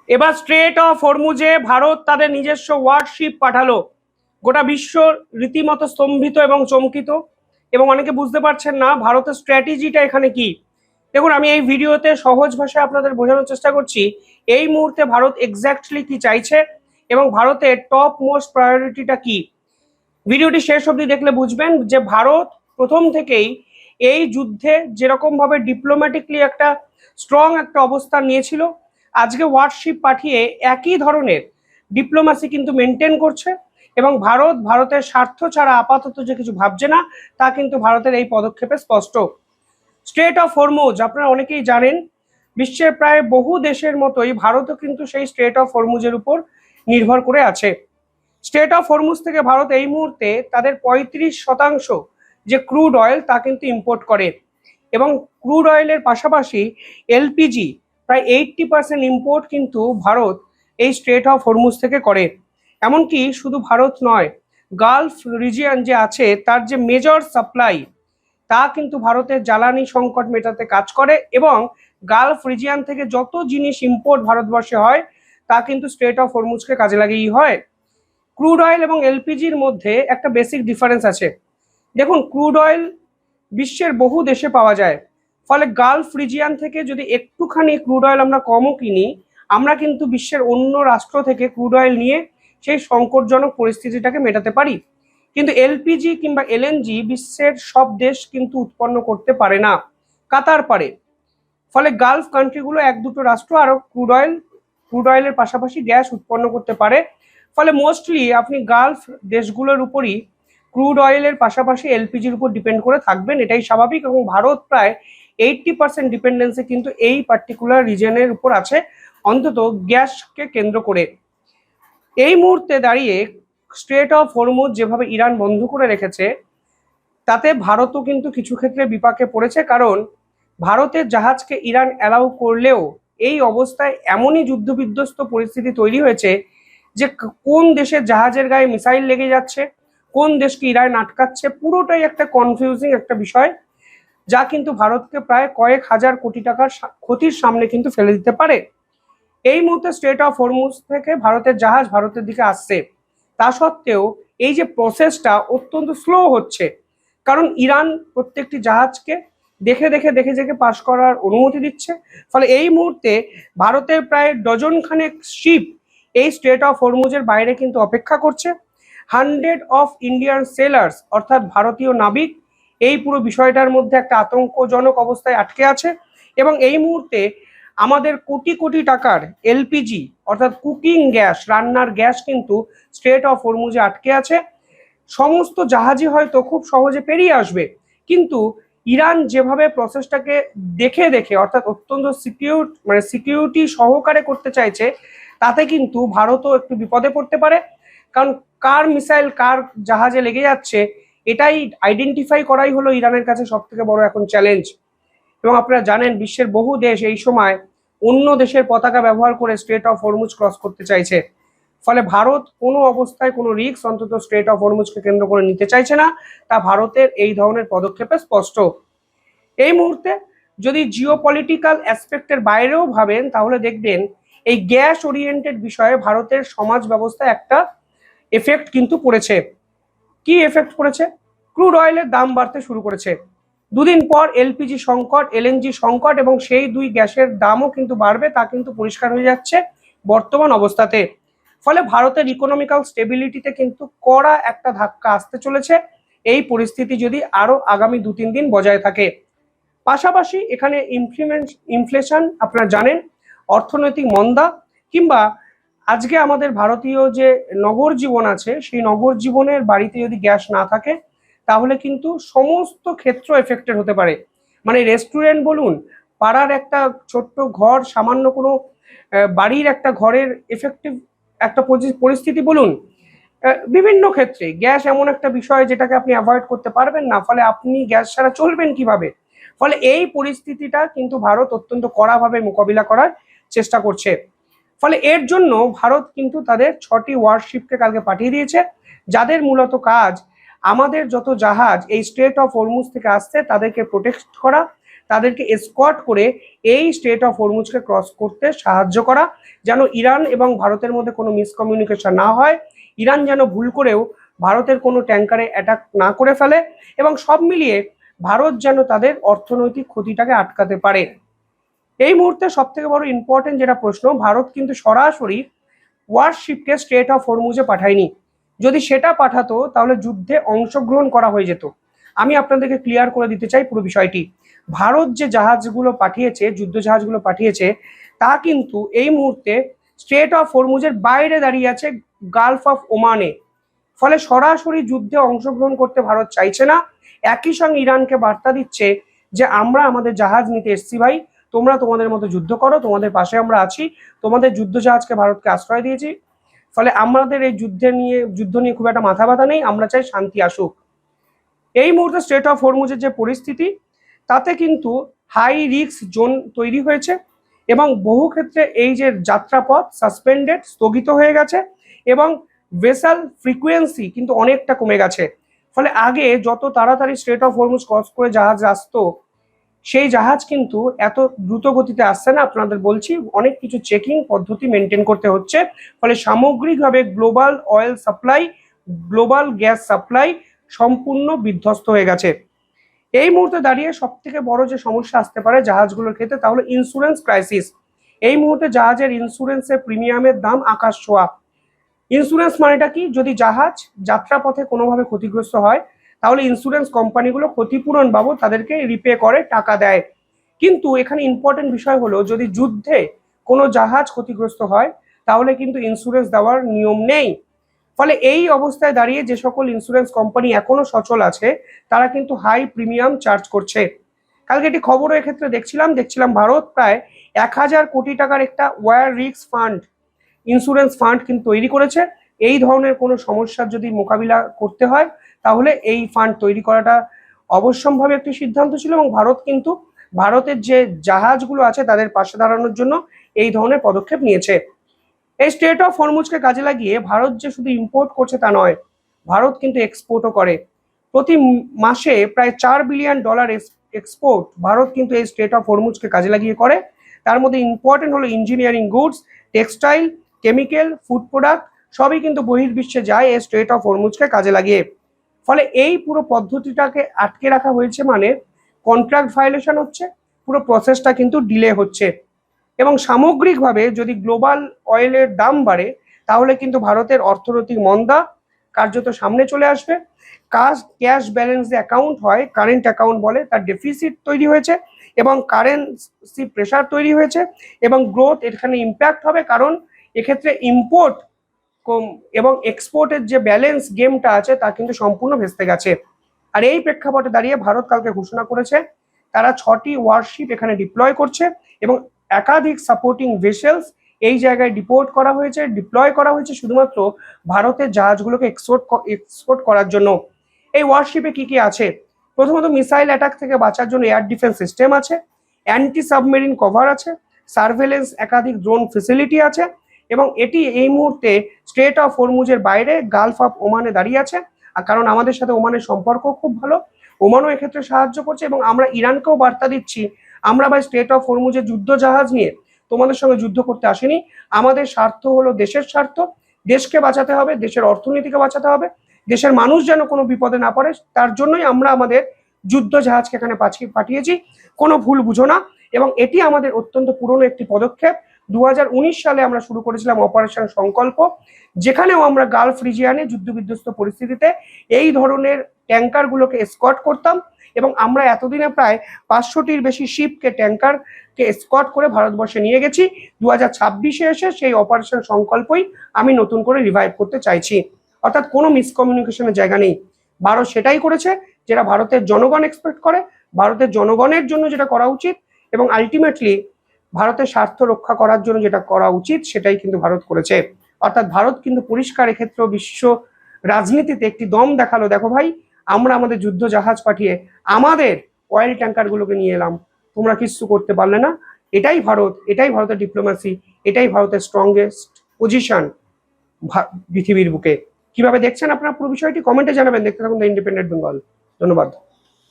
এবার strait of হরমুজে Bharat তাদের নিজস্ব ওয়ারশিপ পাঠালো। গোটা বিশ্ব রীতিমতো স্তম্ভিত এবং চমকিত, এবং অনেকে বুঝতে পারছেন না ভারতের স্ট্র্যাটেজিটা এখানে কি। দেখুন, আমি এই ভিডিওতে সহজ ভাষায় আপনাদের বোঝানোর চেষ্টা করছি এই মুহূর্তে ভারত এক্স্যাক্টলি কি চাইছে এবং ভারতের টপ মোস্ট প্রায়োরিটিটা কি। ভিডিওটি শেষ অবধি দেখলে বুঝবেন যে ভারত প্রথম থেকেই এই যুদ্ধে যেরকম ভাবে ডিপ্লোম্যাটিকলি একটা স্ট্রং একটা অবস্থান নিয়েছিল, আজকে ওয়ারশিপ পাঠিয়ে একই ধরনের ডিপ্লোম্যাসি কিন্তু মেনটেন করছে। এবং ভারতের স্বার্থ ছাড়া আপাতত যে কিছু ভাবছে না, তা কিন্তু ভারতের এই পদক্ষেপে স্পষ্ট। স্ট্রেট অফ হরমুজ আপনারা অনেকেই জানেন, বিশ্বের প্রায় বহু দেশের মতোই ভারতও কিন্তু সেই স্ট্রেট অফ হরমুজের উপর নির্ভর করে আছে। স্ট্রেট অফ হরমুজ থেকে ভারত এই মুহূর্তে তাদের 35% যে ক্রুড অয়েল তা কিন্তু ইম্পোর্ট করে, এবং ক্রুড অয়েলের পাশাপাশি এলপিজি প্রায় 80% ইম্পোর্ট কিন্তু ভারত এই স্ট্রেট অফ হরমুজ থেকে করে। এমনকি শুধু ভারত নয়, গালফ রিজিয়ন যে আছে তার যে মেজর সাপ্লাই তা কিন্তু ভারতের জ্বালানি সংকট মেটাতে কাজ করে, এবং গালফ রিজিয়ন থেকে যত জিনিস ইম্পোর্ট ভারতবর্ষে হয় তা কিন্তু স্ট্রেট অফ হরমুজকে কাজে লাগিয়েই হয়। ক্রুড অয়েল এবং এলপিজির মধ্যে একটা বেসিক ডিফারেন্স আছে। দেখুন, ক্রুড অয়েল বিশ্বের বহু দেশে পাওয়া যায়, ফলে গালফ রিজিয়ান থেকে যদি একটুখানি ক্রুড অয়েল আমরা কমও কিনি, আমরা কিন্তু বিশ্বের অন্য রাষ্ট্র থেকে ক্রুড অয়েল নিয়ে সেই সংকটজনক পরিস্থিতিটাকে মেটাতে পারি। কিন্তু এলপিজি কিংবা এলএনজি বিশ্বের সব দেশ কিন্তু উৎপন্ন করতে পারে না, কাতার পারে। ফলে গালফ কান্ট্রিগুলো এক দুটো রাষ্ট্র আরো ক্রুড অয়েলের পাশাপাশি গ্যাস উৎপন্ন করতে পারে। ফলে মোস্টলি আপনি গালফ দেশগুলোর উপরই ক্রুড অয়েলের পাশাপাশি এলপিজির উপর ডিপেন্ড করে থাকবেন, এটাই স্বাভাবিক। এবং ভারত প্রায় 80% ডিপেন্ডেন্সি কিন্তু এই পার্টিকুলার রিজনের উপর আছে, অন্তত গ্যাসকে কেন্দ্র করে। এই মুহূর্তে দাঁড়িয়ে স্ট্রেট অফ হরমুজ যেভাবে ইরান বন্ধ করে রেখেছে, তাতে ভারতও কিন্তু কিছু ক্ষেত্রে বিপাকে পড়েছে, কারণ ভারতের জাহাজকে ইরান অ্যালাউ করলেও এই অবস্থায় এমনই যুদ্ধবিধ্বস্ত পরিস্থিতি তৈরি হয়েছে যে কোন দেশের জাহাজের গায়ে মিসাইল লেগে যাচ্ছে, কোন দেশকে ইরান আটকাচ্ছে, পুরোটাই একটা কনফিউজিং একটা বিষয়, যা কিন্তু ভারতকে প্রায় কয়েক হাজার কোটি টাকার ক্ষতির সামনে কিন্তু ফেলে দিতে পারে। এই মুহূর্তে স্ট্রেট অফ হরমুজ থেকে ভারতের জাহাজ ভারতের দিকে আসছে, তা সত্ত্বেও এই যে প্রসেসটা অত্যন্ত স্লো হচ্ছে, কারণ ইরান প্রত্যেকটি জাহাজকে দেখে দেখে দেখে দেখে পাশ করার অনুমতি দিচ্ছে। ফলে এই মুহূর্তে ভারতের প্রায় ডজন খানেক শিপ এই স্ট্রেট অফ হরমুজের বাইরে কিন্তু অপেক্ষা করছে। 100 অফ ইন্ডিয়ান সেলার্স অর্থাৎ ভারতীয় নাবিক এই পুরো বিষয়টার মধ্যে একটা আতঙ্কজনক অবস্থায় আটকে আছে, এবং এই মুহূর্তে আমাদের কোটি কোটি টাকার এলপিজি অর্থাৎ কুকিং গ্যাস, রান্নার গ্যাস কিন্তু স্ট্রেট অফ হরমুজে আটকে আছে। সমস্ত জাহাজই হয়তো খুব সহজে পেরিয়ে আসবে, কিন্তু ইরান যেভাবে প্রসেসটাকে দেখে দেখে অর্থাৎ অত্যন্ত সিকিউরিটি সহকারে করতে চাইছে, তাতে কিন্তু ভারতও একটু বিপদে পড়তে পারে। কারণ কার মিসাইল কার জাহাজে লেগে যাচ্ছে এটাই আইডেন্টিফাই করাই হলো ইরানের কাছে সব থেকে বড় এখন চ্যালেঞ্জ। এবং আপনারা জানেন বিশ্বের বহু দেশ এই সময় অন্য দেশের পতাকা ব্যবহার করে স্ট্রেট অফ হরমুজ ক্রস করতে চাইছে। ফলে ভারত কোনো অবস্থায় কোনো রিস্ক অন্তত স্ট্রেট অফ হরমুজকে কেন্দ্র করে নিতে চাইছে না, তা ভারতের এই ধরনের পদক্ষেপে স্পষ্ট। এই মুহূর্তে যদি জিওপলিটিক্যাল অ্যাসপেক্টের বাইরেও ভাবেন, তাহলে দেখবেন এই গ্যাস ওরিয়েন্টেড বিষয়ে ভারতের সমাজ ব্যবস্থায় একটা এফেক্ট কিন্তু পড়েছে। কি এফেক্ট পড়েছে? ক্রুড অয়েলের দাম বাড়তে শুরু করেছে, দুদিন পর এলপিজি সংকট, এলএনজি সংকট, এবং সেই দুই গ্যাসের দামও কিন্তু বাড়বে, তা কিন্তু পরিষ্কার হয়ে যাচ্ছে বর্তমান অবস্থাতে। ফলে ভারতের ইকোনমিক্যাল স্টেবিলিটিতে কিন্তু কড়া একটা ধাক্কা আসতে চলেছে এই পরিস্থিতি যদি আরো আগামী 2-3 দিন বজায় থাকে। পাশাপাশি এখানে ইনফ্লেশন আপনারা জানেন, অর্থনৈতিক মন্দা, কিংবা আজকে আমাদের ভারতীয় যে নগর জীবন আছে সেই নগর জীবনের বাড়িতে যদি গ্যাস না থাকে, তাহলে কিন্তু সমস্ত ক্ষেত্র এফেক্টেড হতে পারে। মানে রেস্টুরেন্ট বলুন, পাড়ার একটা ছোট্ট ঘর, সামান্য কোনো বাড়ির একটা ঘরের এফেক্টিভ একটা পরিস্থিতি বলুন, বিভিন্ন ক্ষেত্রে গ্যাস এমন একটা বিষয় যেটাকে আপনি অ্যাভয়েড করতে পারবেন না, ফলে আপনি গ্যাস ছাড়া চলবেন কিভাবে। ফলে এই পরিস্থিতিটা কিন্তু ভারত অত্যন্ত কড়াভাবে মোকাবিলা করার চেষ্টা করছে। ফলে এর জন্য ভারত কিন্তু তাদের 6টি ওয়ারশিপকে কালকে পাঠিয়ে দিয়েছে, যাদের মূলত কাজ আমাদের যত জাহাজ এই স্ট্রেট অফ হরমুজ থেকে আসছে তাদেরকে প্রোটেক্ট করা, তাদেরকে এসকর্ট করে এই স্ট্রেট অফ হরমুজকে ক্রস করতে সাহায্য করা, যেন ইরান এবং ভারতের মধ্যে কোনো মিসকমিউনিকেশন না হয়, ইরান যেন ভুল করেও ভারতের কোনো ট্যাঙ্কারে অ্যাটাক না করে ফেলে, এবং সব মিলিয়ে ভারত যেন তাদের অর্থনৈতিক ক্ষতিটাকে আটকাতে পারে। এই মুহূর্তে সব থেকে বড় ইম্পর্টেন্ট যেটা প্রশ্ন, ভারত কিন্তু সরাসরি ওয়ারশিপকে স্ট্রেট অফ হরমুজে পাঠায়নি। যদি সেটা পাঠাতো তাহলে যুদ্ধে অংশগ্রহণ করা হয়ে যেত। আমি আপনাদেরকে ক্লিয়ার করে দিতে চাই পুরো বিষয়টি। ভারত যে জাহাজগুলো পাঠিয়েছে, যুদ্ধ জাহাজগুলো পাঠিয়েছে, তা কিন্তু এই মুহূর্তে স্ট্রেট অফ হরমুজের বাইরে দাঁড়িয়ে আছে গালফ অফ ওমানে। ফলে সরাসরি যুদ্ধে অংশগ্রহণ করতে ভারত চাইছে না। একই সঙ্গে ইরানকে বার্তা দিচ্ছে যে আমরা আমাদের জাহাজ নিতে এসছি ভাই, তোমরা তোমাদের মতো যুদ্ধ করো, তোমাদের পাশে আমরা আছি, তোমাদের যুদ্ধ জাহাজকে ভারতকে আশ্রয় দিয়েছি, ফলে আমাদের এই যুদ্ধ নিয়ে খুব একটা মাথা ব্যথা নেই, আমরা চাই শান্তি আসুক। এই মুহূর্তে স্ট্রেট অফ হরমুজের যে পরিস্থিতি, তাতে কিন্তু হাই রিস্ক জোন তৈরি হয়েছে, এবং বহু ক্ষেত্রে এই যে যাত্রাপথ সাসপেন্ডেড, স্থগিত হয়ে গেছে, এবং ভেসাল ফ্রিকোয়েন্সি কিন্তু অনেকটা কমে গেছে। ফলে আগে যত তাড়াতাড়ি স্ট্রেট অফ হরমুজ ক্রস করে জাহাজ আসতো, সেই জাহাজ কিন্তু এত দ্রুত গতিতে আসছে না। আপনাদের বলছি, অনেক কিছু চেকিং পদ্ধতি মেনটেন করতে হচ্ছে। ফলে সামগ্রিকভাবে global oil supply, global gas supply সম্পূর্ণ বিধ্বস্ত হয়ে গেছে। এই মুহূর্তে দাঁড়িয়ে সব থেকে বড় যে সমস্যা আসতে পারে জাহাজগুলোর ক্ষেত্রে, তাহলে ইন্স্যুরেন্স ক্রাইসিস। এই মুহূর্তে জাহাজের ইন্স্যুরেন্সের প্রিমিয়ামের দাম আকাশ ছোঁয়া। ইন্স্যুরেন্স মানেটা কি? যদি জাহাজ যাত্রাপথে কোনোভাবে ক্ষতিগ্রস্ত হয়, তাহলে ইন্স্যুরেন্স কোম্পানিগুলো ক্ষতিপূরণ বাবদ তাদেরকে রিপে করে টাকা দেয়। কিন্তু এখানে ইম্পর্টেন্ট বিষয় হলো, যদি যুদ্ধে কোনো জাহাজ ক্ষতিগ্রস্ত হয়, তাহলে কিন্তু ইন্স্যুরেন্স দেওয়ার নিয়ম নেই। ফলে এই অবস্থায় দাঁড়িয়ে যে সকল ইন্স্যুরেন্স কোম্পানি এখনো সচল আছে, তারা কিন্তু হাই প্রিমিয়াম চার্জ করছে। কালকে একটি খবরও এক্ষেত্রে দেখছিলাম ভারত প্রায় 1,000 কোটি টাকার একটা war risk fund, insurance fund কিন্তু তৈরি করেছে। এই ধরনের কোনো সমস্যার যদি মোকাবিলা করতে হয়, তাহলে এই ফান্ড তৈরি করাটা অবশ্যম্ভাবী একটি সিদ্ধান্ত ছিল, এবং ভারত কিন্তু ভারতের যে জাহাজগুলো আছে তাদের পাশে দাঁড়ানোর জন্য এই ধরনের পদক্ষেপ নিয়েছে। এই স্ট্রেট অফ হরমুজকে কাজে লাগিয়ে ভারত যে শুধু ইম্পোর্ট করছে তা নয়, ভারত কিন্তু এক্সপোর্টও করে। প্রতি মাসে প্রায় $4 বিলিয়ন এক্সপোর্ট ভারত কিন্তু এই স্ট্রেট অফ হরমুজকে কাজে লাগিয়ে করে। তার মধ্যে ইম্পর্টেন্ট হলো engineering goods, textile, chemical, food product, সবই কিন্তু বহির্বিশ্বে যায় এই স্ট্রেট অফ হরমুজকে কাজে লাগিয়ে। ফলে এই পুরো পদ্ধতিটাকে আটকে রাখা হয়েছে, মানে কন্ট্রাক্ট ভায়োলেশন হচ্ছে, পুরো প্রসেসটা কিন্তু ডিলে হচ্ছে। এবং সামগ্রিকভাবে যদি গ্লোবাল অয়েলের দাম বাড়ে, তাহলে কিন্তু ভারতের অর্থনৈতিক মন্দা কার্যত সামনে চলে আসবে। ক্যাশ ব্যালেন্স যে অ্যাকাউন্ট হয়, কারেন্ট অ্যাকাউন্ট বলে, তার ডেফিসিট তৈরি হয়েছে, এবং কারেন্সি প্রেশার তৈরি হয়েছে, এবং গ্রোথ এখানে ইম্প্যাক্ট হবে, কারণ এক্ষেত্রে ইম্পোর্ট কম এবং এক্সপোর্টের যে ব্যালেন্স গেমটা আছে তা কিন্তু সম্পূর্ণ ভেস্তে গেছে। আর এই প্রেক্ষাপটে দাঁড়িয়ে ভারত কালকে ঘোষণা করেছে তারা 6টি ওয়ারশিপ এখানে ডিপ্লয় করছে, এবং একাধিক সাপোর্টিং ভেসেলস এই জায়গায় ডিপ্লয় করা হয়েছে শুধুমাত্র ভারতের জাহাজগুলোকে এক্সপোর্ট করার জন্য। এই ওয়ারশিপে কি কি আছে? প্রথমত, মিসাইল অ্যাটাক থেকে বাঁচার জন্য এয়ার ডিফেন্স সিস্টেম আছে, অ্যান্টি সাবমেরিন কভার আছে, সার্ভেলেন্স, একাধিক ড্রোন ফেসিলিটি আছে, এবং এটি এই মুহূর্তে স্ট্রেট অফ হরমুজের বাইরে গালফ অফ ওমানে দাঁড়িয়ে আছে। আর কারণ আমাদের সাথে ওমানের সম্পর্ক খুব ভালো, ওমানও এক্ষেত্রে সাহায্য করছে, এবং আমরা ইরানকেও বার্তা দিচ্ছি, আমরা ভাই স্ট্রেট অফ হরমুজের যুদ্ধ জাহাজ নিয়ে তোমাদের সঙ্গে যুদ্ধ করতে আসিনি। আমাদের স্বার্থ হলো দেশের স্বার্থ, দেশকে বাঁচাতে হবে, দেশের অর্থনীতিকে বাঁচাতে হবে, দেশের মানুষ যেন কোনো বিপদে না পড়ে, তার জন্যই আমরা আমাদের যুদ্ধ জাহাজকে এখানে পাঠিয়েছি। কোনো ভুল বুঝো না। এবং এটি আমাদের অত্যন্ত পুরনো একটি পদক্ষেপ। 2019 সালে আমরা শুরু করেছিলাম অপারেশন সংকল্প, যেখানেও আমরা গালফ রিজিয়ানে যুদ্ধবিধ্বস্ত পরিস্থিতিতে এই ধরনের ট্যাঙ্কারগুলোকে এসকর্ট করতাম, এবং আমরা এতদিনে প্রায় 500টির বেশি ট্যাঙ্কারকে এসকর্ট করে ভারতবর্ষে নিয়ে গেছি। 2026-এ এসে সেই অপারেশন সংকল্পই আমি নতুন করে রিভাইভ করতে চাইছি। অর্থাৎ কোনো মিসকমিউনিকেশনের জায়গা নেই। ভারত সেটাই করেছে যেটা ভারতের জনগণ এক্সপেক্ট করে, ভারতের জনগণের জন্য যেটা করা উচিত, এবং আলটিমেটলি ভারতের স্বার্থ রক্ষা করার জন্য যেটা করা উচিত সেটাই কিন্তু ভারত করেছে। অর্থাৎ ভারত কিন্তু পরিষ্কার এক্ষেত্রে বিশ্ব রাজনীতিতে একটি দম দেখালো, দেখো ভাই, আমরা আমাদের যুদ্ধ জাহাজ পাঠিয়ে আমাদের অয়েল ট্যাঙ্কারগুলোকে নিয়ে এলাম, তোমরা কিছু করতে পারলে না। এটাই ভারত, এটাই ভারতের ডিপ্লোম্যাসি, এটাই ভারতের স্ট্রংগেস্ট পজিশন পৃথিবীর বুকে। কিভাবে দেখছেন আপনারা পুরো বিষয়টি কমেন্টে জানাবেন। দেখতে থাকুন দ্য ইন্ডিপেন্ডেন্ট বেঙ্গল। ধন্যবাদ।